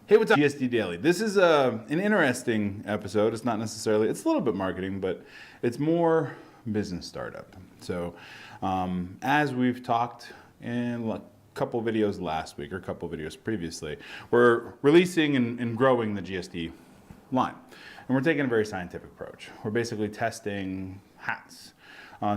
Hey, what's up? GSD Daily. This is an interesting episode. It's not necessarily, it's a little bit marketing, but it's more business startup. So as we've talked in a couple videos last week or a couple videos previously, we're releasing and growing the GSD line. And we're taking a very scientific approach. We're basically testing hats.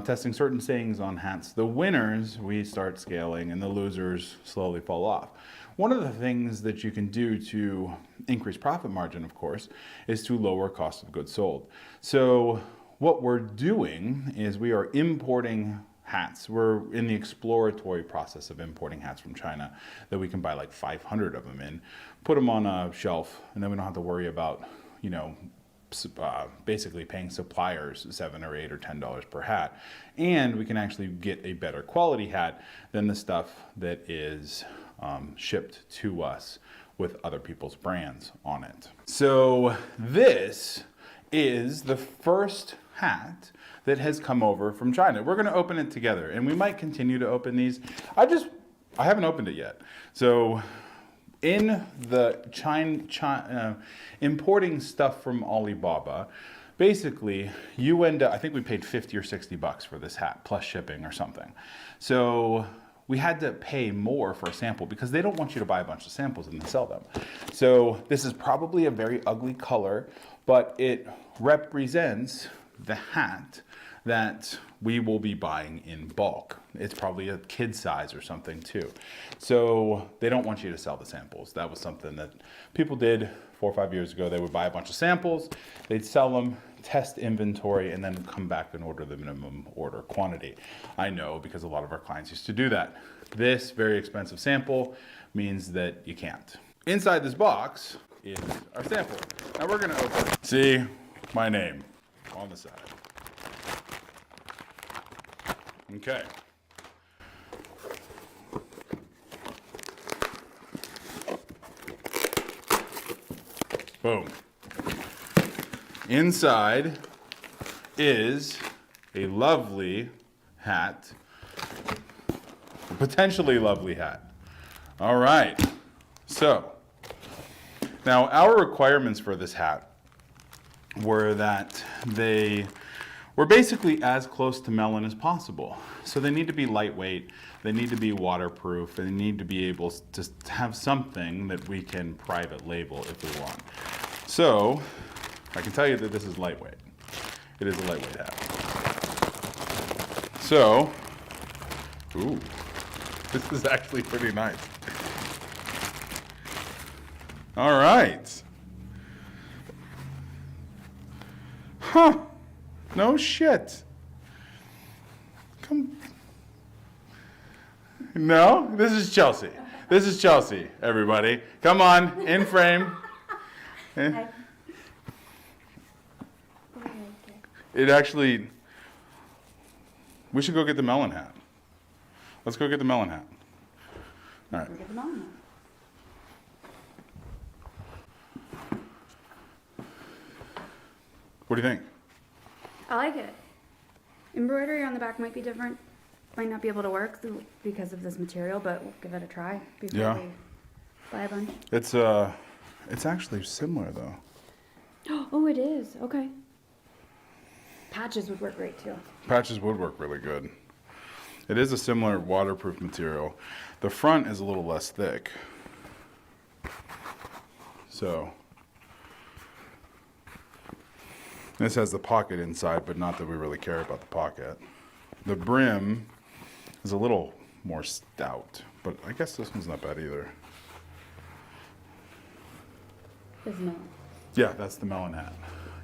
Testing certain sayings on hats. The winners we start scaling and the losers slowly fall off. One of the things that you can do to increase profit margin, of course, is to lower cost of goods sold. So what we're doing is we are importing hats. We're in the exploratory process of importing hats from China that we can buy like 500 of them in, put them on a shelf, and then we don't have to worry about, basically paying suppliers $7 or $8 or $10 per hat, and we can actually get a better quality hat than the stuff that is shipped to us with other people's brands on it. So this is the first hat that has come over from China. We're going to open it together, and we might continue to open these. I haven't opened it yet. So in the China importing stuff from Alibaba, basically you end up, I think we paid 50 or 60 bucks for this hat plus shipping or something. So we had to pay more for a sample because they don't want you to buy a bunch of samples and then sell them. So this is probably a very ugly color, but it represents the hat that we will be buying in bulk. It's probably a kid size or something too. So they don't want you to sell the samples. That was something that people did 4 or 5 years ago. They would buy a bunch of samples, they'd sell them, test inventory, and then come back and order the minimum order quantity. I know because a lot of our clients used to do that. This very expensive sample means that you can't. Inside this box is our sample. Now we're gonna open it. See my name on the side. Okay. Boom. Inside is a lovely hat, a potentially lovely hat. All right. So now our requirements for this hat were that they were basically as close to melon as possible. So they need to be lightweight, they need to be waterproof, and they need to be able to have something that we can private label if we want. So I can tell you that this is lightweight. It is a lightweight hat. So, ooh, this is actually pretty nice. All right. Huh. No shit. Come. No, this is Chelsey. This is Chelsey, everybody. Come on, in frame. It actually, we should go get the melon hat. Let's go get the melon hat. All right. Get the melon hat. What do you think? I like it. Embroidery on the back might be different. Might not be able to work because of this material, but we'll give it a try before we buy a bunch. It's actually similar though. Oh, it is. Okay. Patches would work great too. Patches would work really good. It is a similar waterproof material. The front is a little less thick. So this has the pocket inside, but not that we really care about the pocket. The brim is a little more stout, but I guess this one's not bad either. There's no. Yeah, that's the melon hat.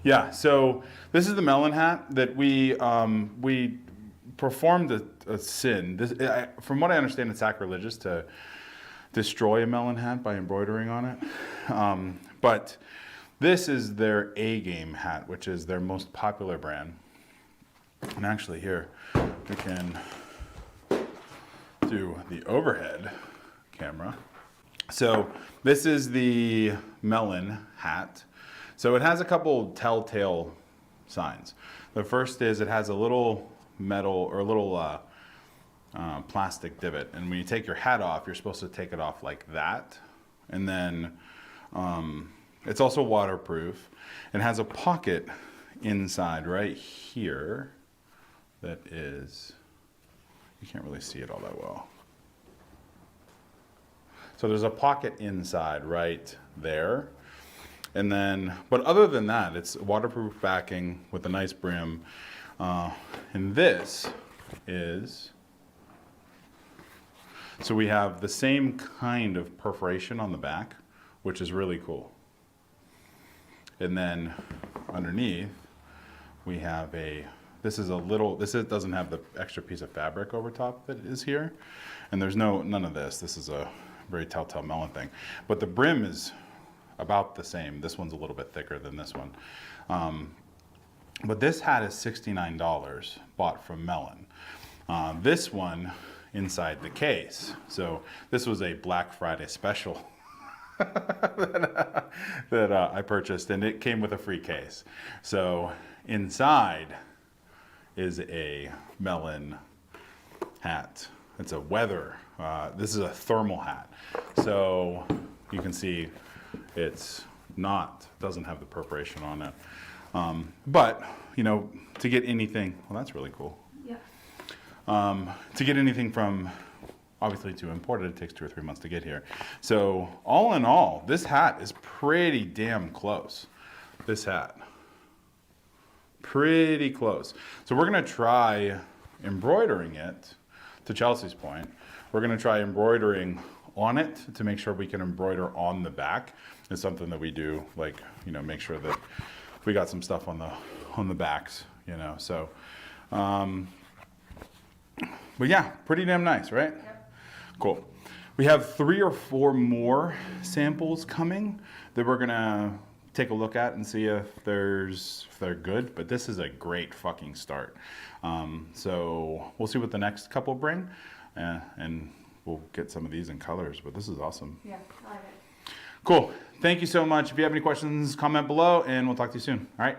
Yeah, so this is the melon hat that we performed a sin. From what I understand, it's sacrilegious to destroy a melon hat by embroidering on it. But this is their A-game hat, which is their most popular brand. And actually here, we can do the overhead camera. So this is the melon hat. So it has a couple telltale signs. The first is it has a little metal or a little plastic divot. And when you take your hat off, you're supposed to take it off like that. And then It's also waterproof and has a pocket inside right here that is, you can't really see it all that well. So there's a pocket inside right there. And then, but other than that, it's waterproof backing with a nice brim. And this is, so we have the same kind of perforation on the back, which is really cool. And then underneath, we have this doesn't have the extra piece of fabric over top that is here. And there's none of this. This is a very Telltale Melon thing. But the brim is about the same. This one's a little bit thicker than this one. But this hat is $69 bought from Melon. This one inside the case. So this was a Black Friday special that I purchased, and it came with a free case. So inside is a Melon hat. It's a weather. This is a thermal hat. So you can see doesn't have the perforation on it. But, to get anything, well, that's really cool. Yeah. To get anything from, obviously to import it takes 2 or 3 months to get here. So all in all, this hat is pretty damn close. This hat. Pretty close. So we're going to try embroidering it, to Chelsey's point. We're going to try embroidering on it to make sure we can embroider on the back. It's something that we do, make sure that we got some stuff on the backs, so. But yeah, pretty damn nice, right? Yep. Cool. We have 3 or 4 more samples coming that we're gonna take a look at and see if they're good, but this is a great fucking start. So we'll see what the next couple bring, and we'll get some of these in colors, but this is awesome. Yeah, I like it. Cool. Thank you so much. If you have any questions, comment below, and we'll talk to you soon. All right.